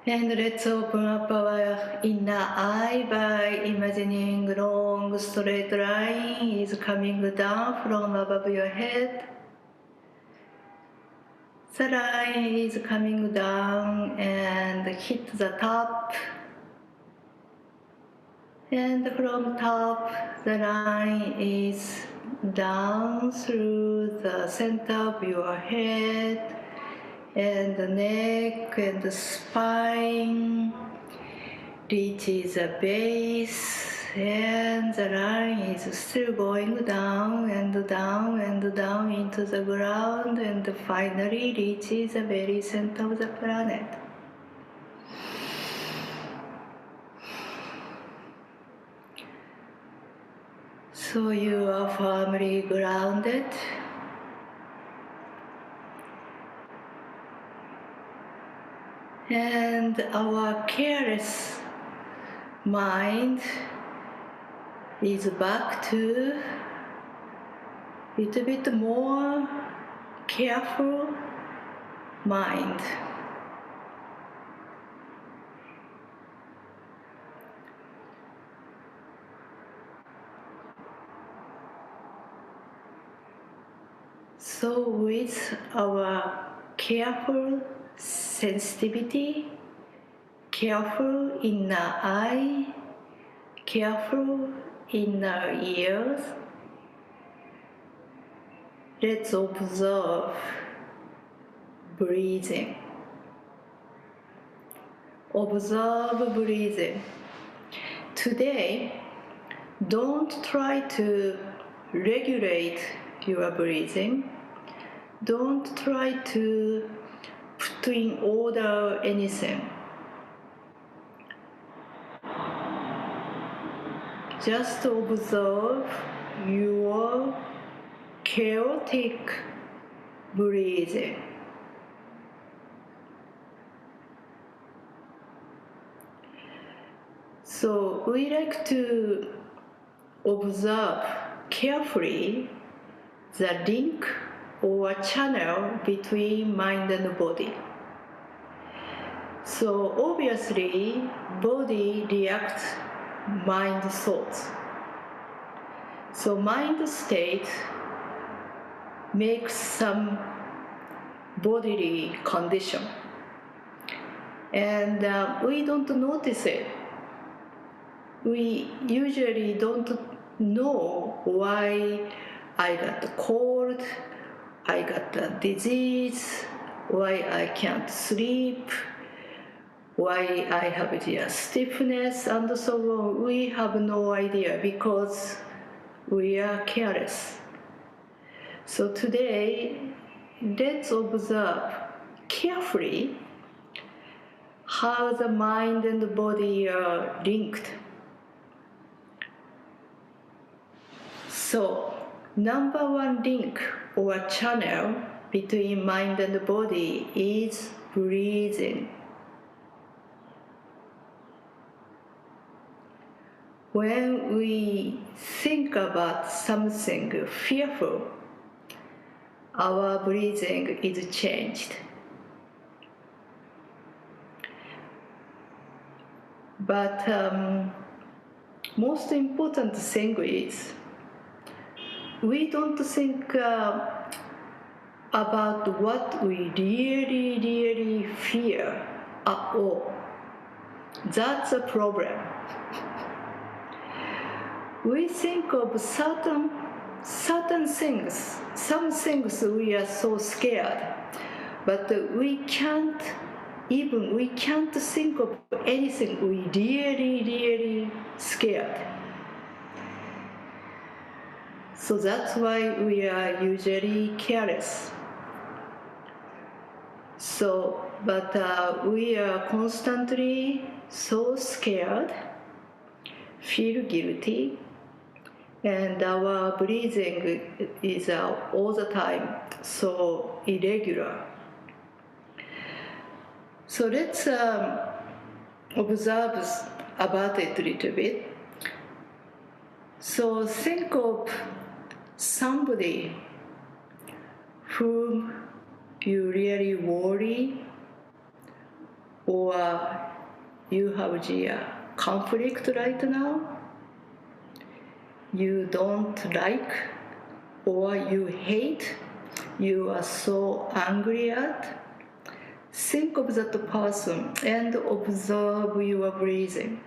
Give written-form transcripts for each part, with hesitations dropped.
And let's open up our inner eye by imagining a long straight line is coming down from above your head. The line is coming down and hit the top. And from top, the line is down through the center of your head and the neck and the spine, reaches the base, and the line is still going down and down and down into the ground and finally reaches the very center of the planet. So you are firmly grounded. And our careless mind is back to a little bit more careful mind. So with our careful sensitivity, careful inner eye, careful inner ears, let's observe breathing. Observe breathing. Today, don't try to regulate your breathing. Don't try to put in order anything. Just observe your chaotic breathing. So we like to observe carefully the link or channel between mind and body. So obviously, body reacts mind thoughts. So mind state makes some bodily condition. And we don't notice it. We usually don't know why I got a cold, I got a disease, why I can't sleep, why I have the stiffness and so on. We have no idea because we are careless. So today, let's observe carefully how the mind and the body are linked. So, number one link or channel between mind and body is breathing. When we think about something fearful, our breathing is changed. But most important thing is we don't think about what we really fear at all. That's a problem. We think of certain things, some things we are so scared, but we can't think of anything we really scared. So that's why we are usually careless. So, but we are constantly so scared, feel guilty, and our breathing is all the time so irregular. So let's observe about it a little bit. So think of somebody whom you really worry or you have the conflict right now, you don't like, or you hate, you are so angry at, think of that person and observe your breathing.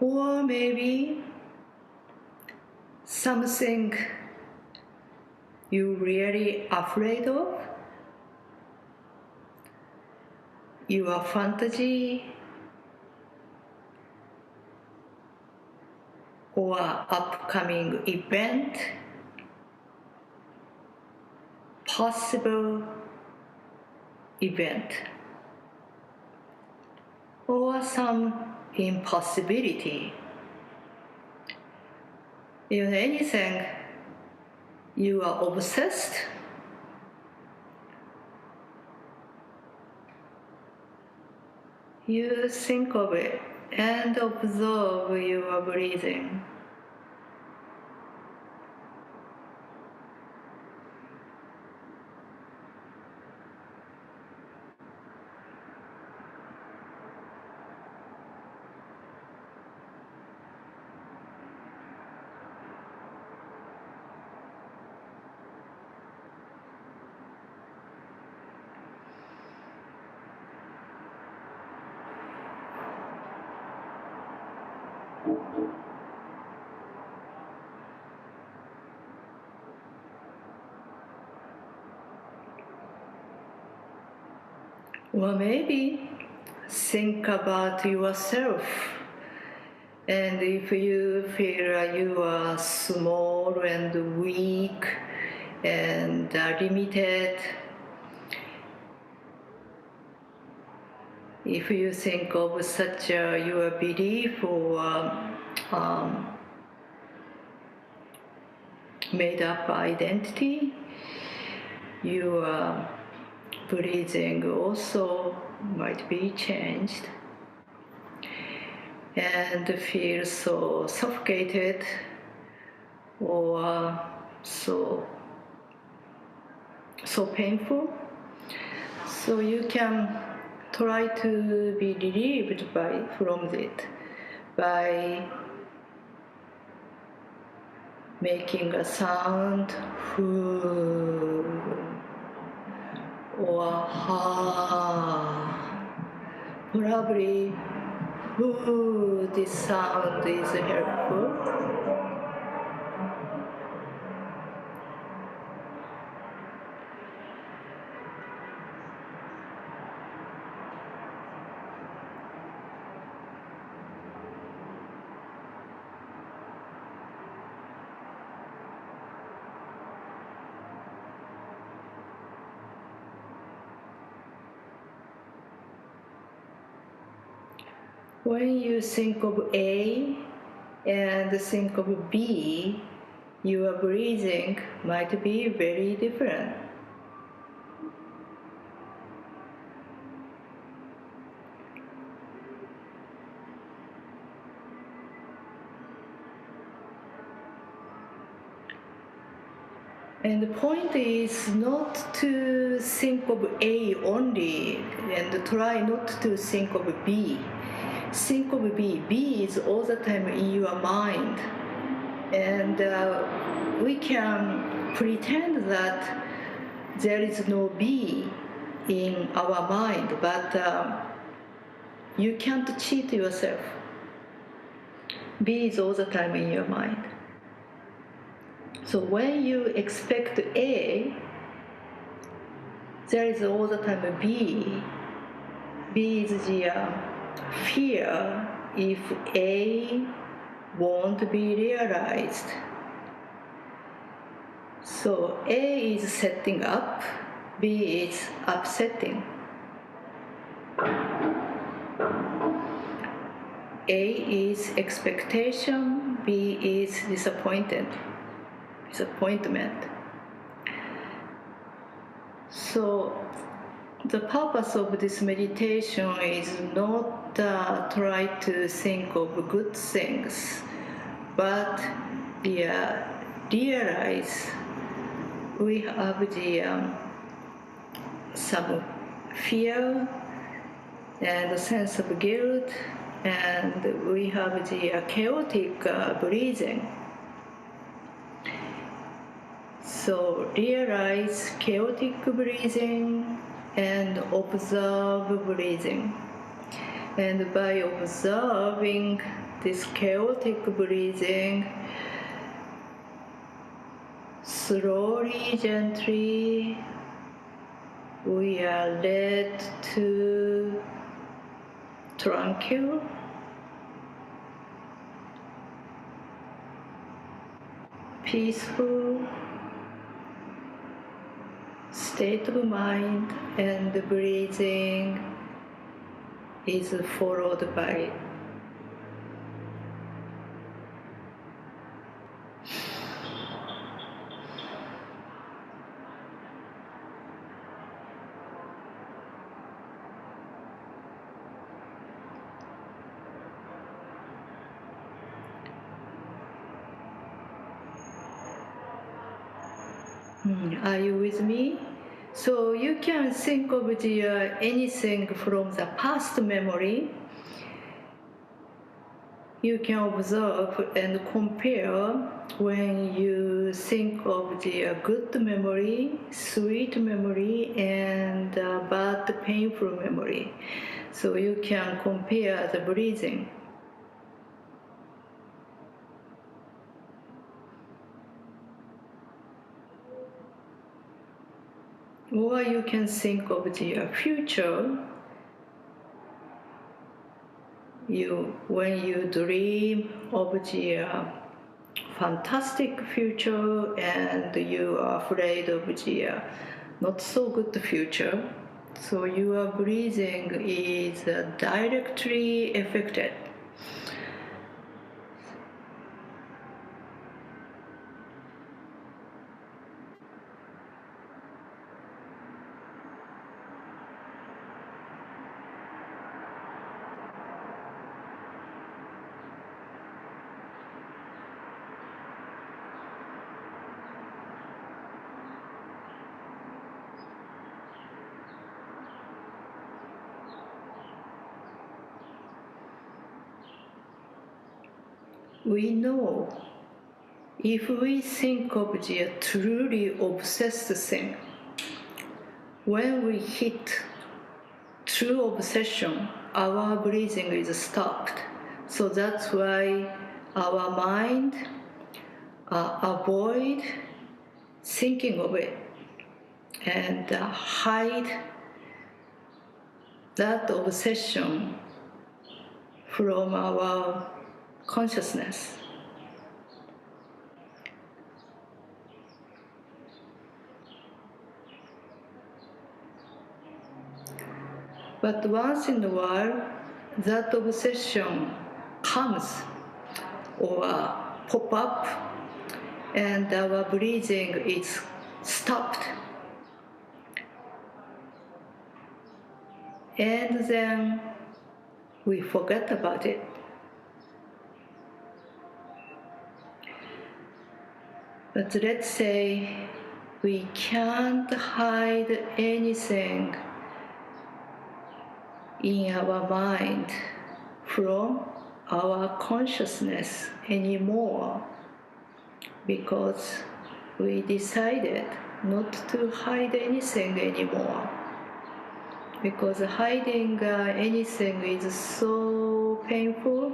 Or maybe something you really afraid of, your fantasy or upcoming event, possible event, or some impossibility. Even anything you are obsessed, you think of it and observe your breathing. Or maybe think about yourself, and if you feel you are small and weak and limited, if you think of such your belief or made up identity, your breathing also might be changed and feel so suffocated or so painful. So you can try to be relieved from it by making a sound hu or ha. Probably hu, this sound is helpful. When you think of A and think of B, your breathing might be very different. And the point is not to think of A only and try not to think of B. Think of B. B is all the time in your mind. And we can pretend that there is no B in our mind, but you can't cheat yourself. B is all the time in your mind. So when you expect A, there is all the time a B B is the fear if A won't be realized. So A is setting up, B is upsetting. A is expectation, B is disappointment. So the purpose of this meditation is not try to think of good things, but realize we have the some fear and a sense of guilt, and we have the chaotic breathing. So realize chaotic breathing and observe breathing. And by observing this chaotic breathing, slowly, gently, we are led to tranquil, peaceful state of mind, and the breathing is followed by Are you with me? So you can think of the anything from the past memory. You can observe and compare when you think of the good memory, sweet memory, and bad painful memory. So you can compare the breathing. Or you can think of the future. When you dream of the fantastic future and you are afraid of the not so good future, so your breathing is directly affected. We know if we think of the truly obsessed thing, when we hit true obsession, our breathing is stopped. So that's why our mind avoid thinking of it and hide that obsession from our consciousness. But once in a while, that obsession comes or pop up, and our breathing is stopped. And then we forget about it. But let's say we can't hide anything in our mind from our consciousness anymore, because we decided not to hide anything anymore. Because hiding anything is so painful.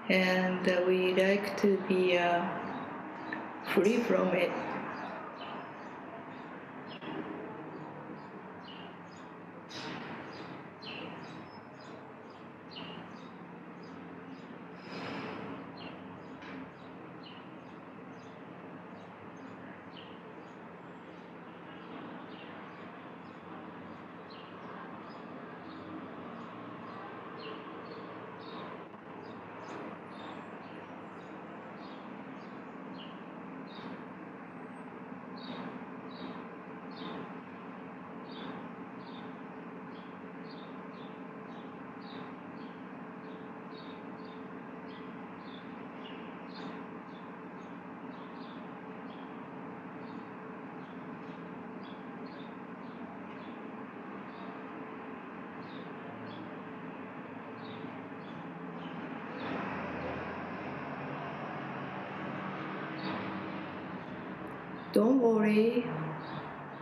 And we like to be free from it. Don't worry.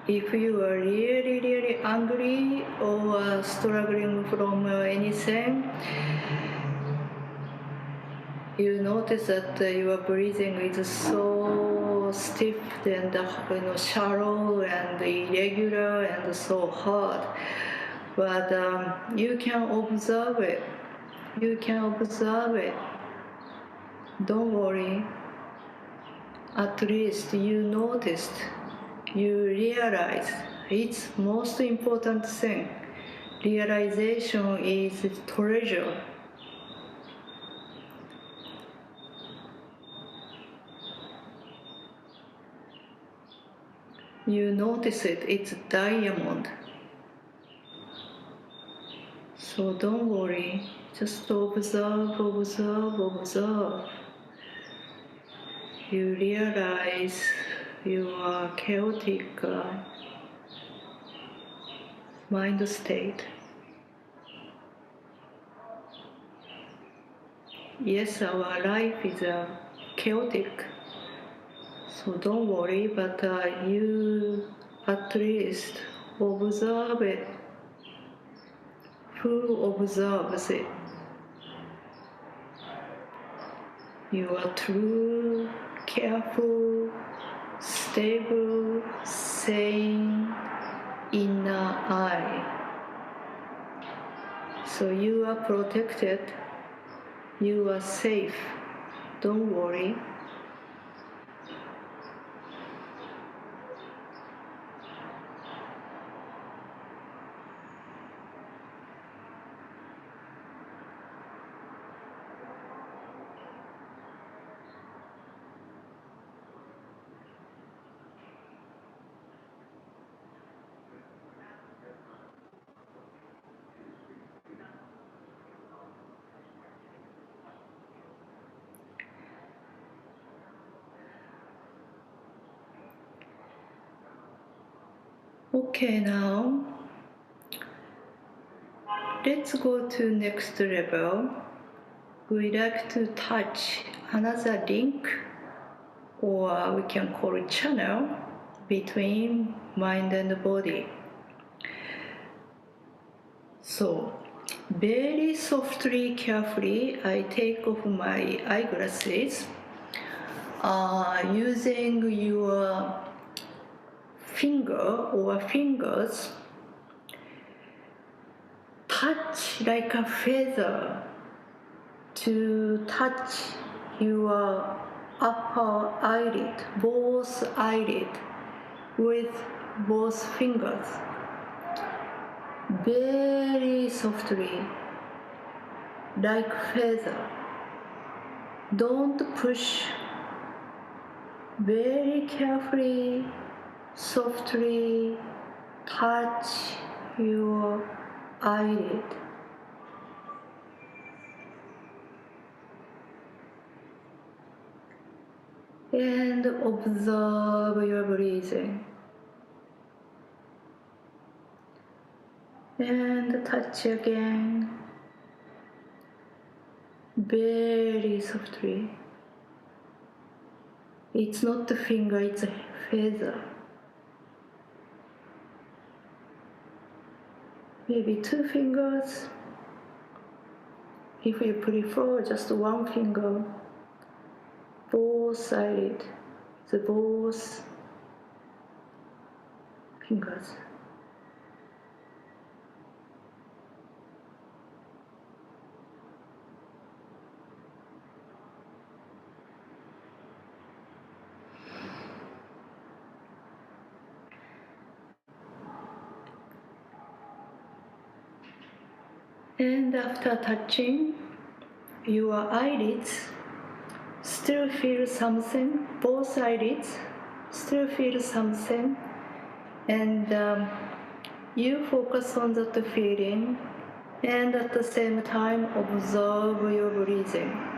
If you are really angry or struggling from anything, you notice that your breathing is so stiff and shallow and irregular and so hard. But you can observe it. You can observe it. Don't worry. At least you noticed. You realize. It's most important thing. Realization is treasure. You notice it. It's diamond. So don't worry. Just observe, observe, observe. You realize your chaotic mind state. Yes, our life is chaotic, so don't worry, but you at least observe it. Who observes it? Your true, careful, stable, sane inner eye. So you are protected, you are safe, don't worry. Okay, now let's go to next level. We like to touch another link, or we can call it channel, between mind and body. So very softly, carefully, I take off my eyeglasses, using your finger or fingers, touch like a feather to touch your upper eyelid, both eyelid, with both fingers. Very softly, like feather. Don't push. Very carefully, softly touch your eyelid. And observe your breathing. And touch again. Very softly. It's not the finger, it's a feather. Maybe 2 fingers. If you prefer, just 1 finger. Both eyelid, both fingers. And after touching your eyelids, still feel something, both eyelids still feel something, and you focus on that feeling, and at the same time observe your breathing.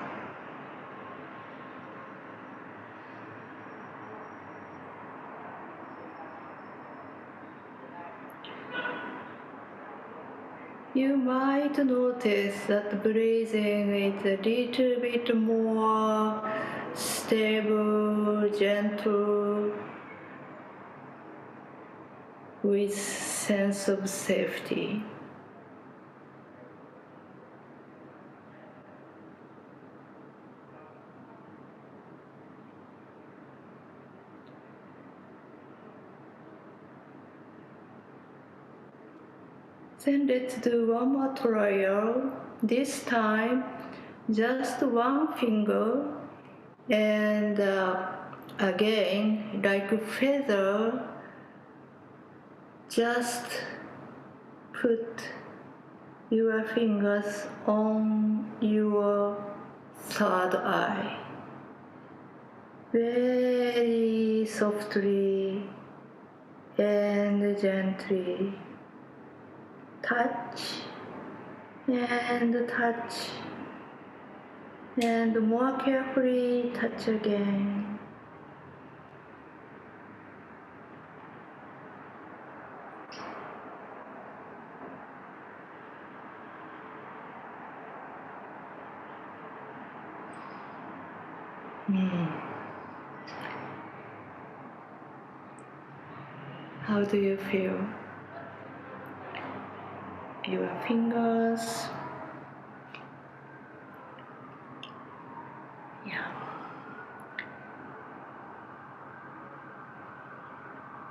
You might notice that breathing is a little bit more stable, gentle, with sense of safety. Then let's do one more trial. This time, just one finger, and again, like a feather, just put your fingers on your third eye. Very softly and gently. Touch and touch, and more carefully touch again. How do you feel? Your fingers. Yeah.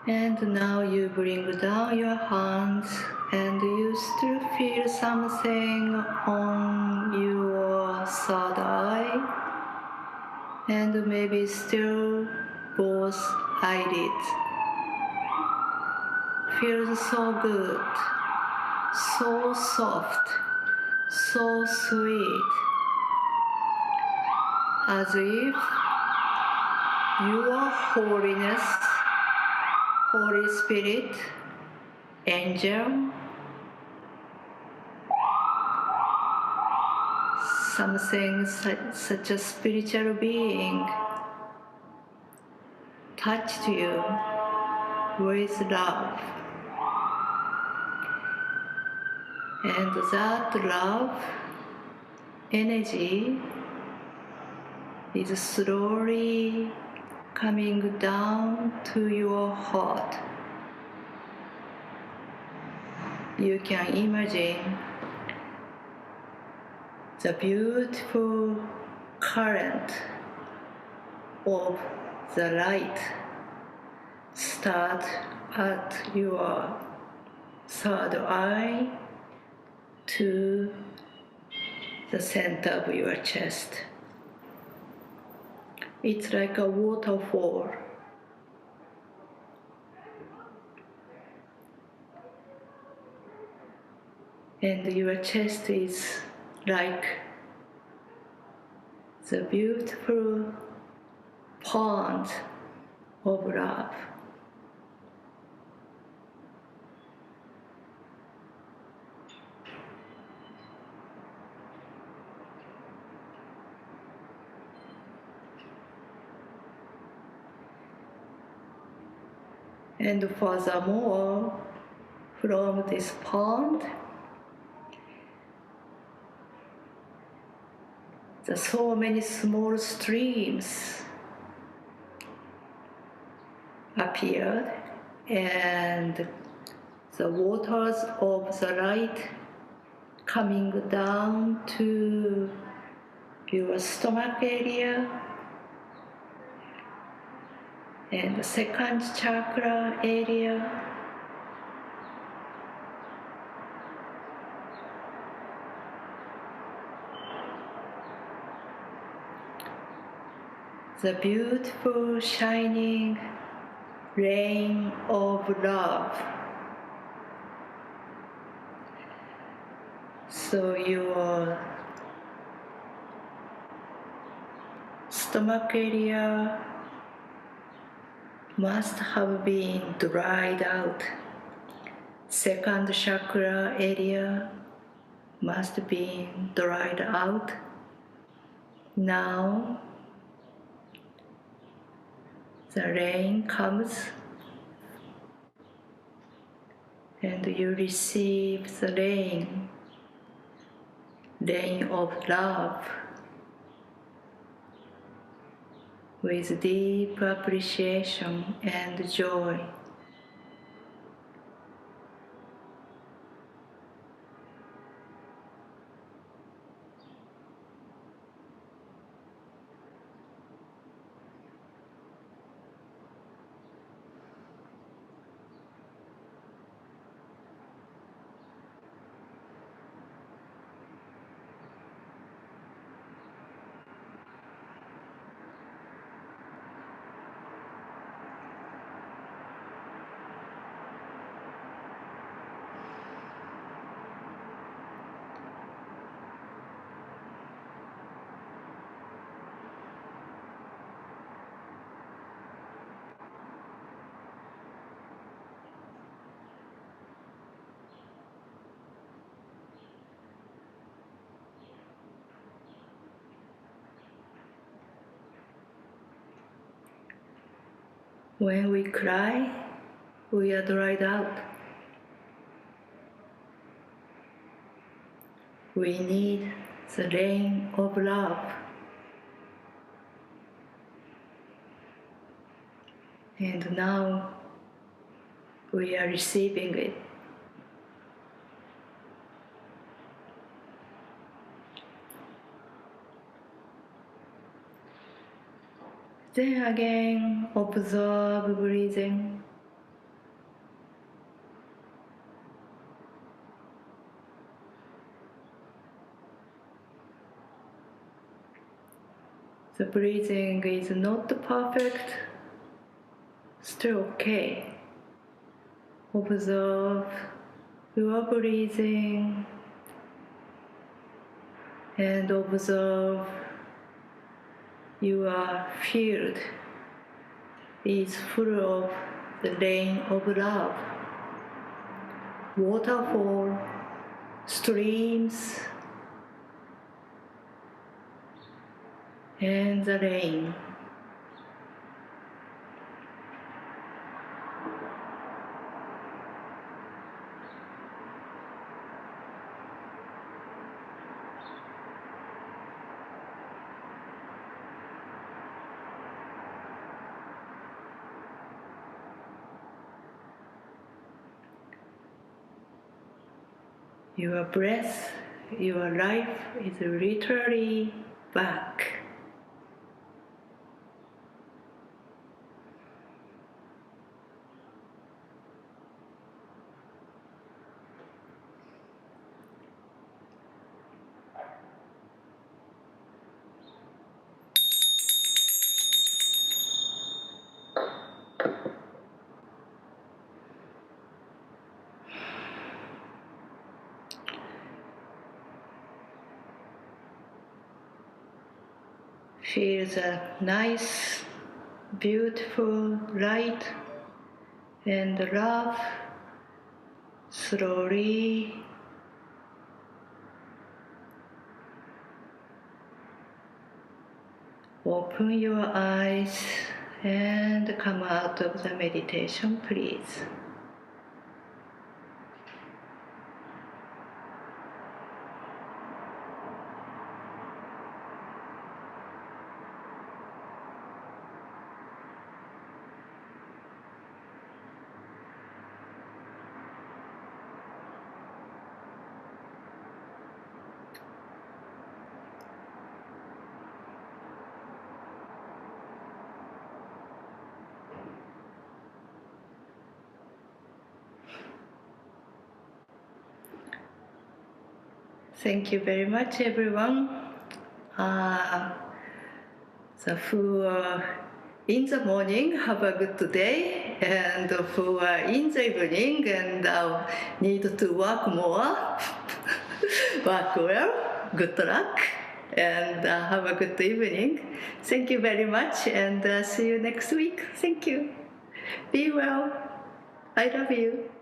And now you bring down your hands, and you still feel something on your third eye, and maybe still both eyelids. Feels so good, so soft, so sweet, as if your holiness, Holy Spirit, angel, something such a spiritual being, touched you with love. And that love energy is slowly coming down to your heart. You can imagine the beautiful current of the light start at your third eye to the center of your chest. It's like a waterfall. And your chest is like the beautiful pond of love. And furthermore, from this pond, there are so many small streams appeared, and the waters of the light coming down to your stomach area and the second chakra area. The beautiful shining rain of love. So your stomach area must have been dried out. Second chakra area must be dried out. Now the rain comes and you receive the rain of love with deep appreciation and joy. When we cry, we are dried out. We need the rain of love. And now we are receiving it. Then again, observe breathing. The breathing is not perfect, still okay. Observe your breathing and observe your field is full of the rain of love. Waterfall, streams, and the rain. Your breath, your life is literally back. Feel the nice, beautiful light and love slowly open your eyes and come out of the meditation, please. Thank you very much, everyone. Who are in the morning, have a good day, and who are in the evening and need to work more, work well, good luck, and have a good evening. Thank you very much, and see you next week. Thank you. Be well. I love you.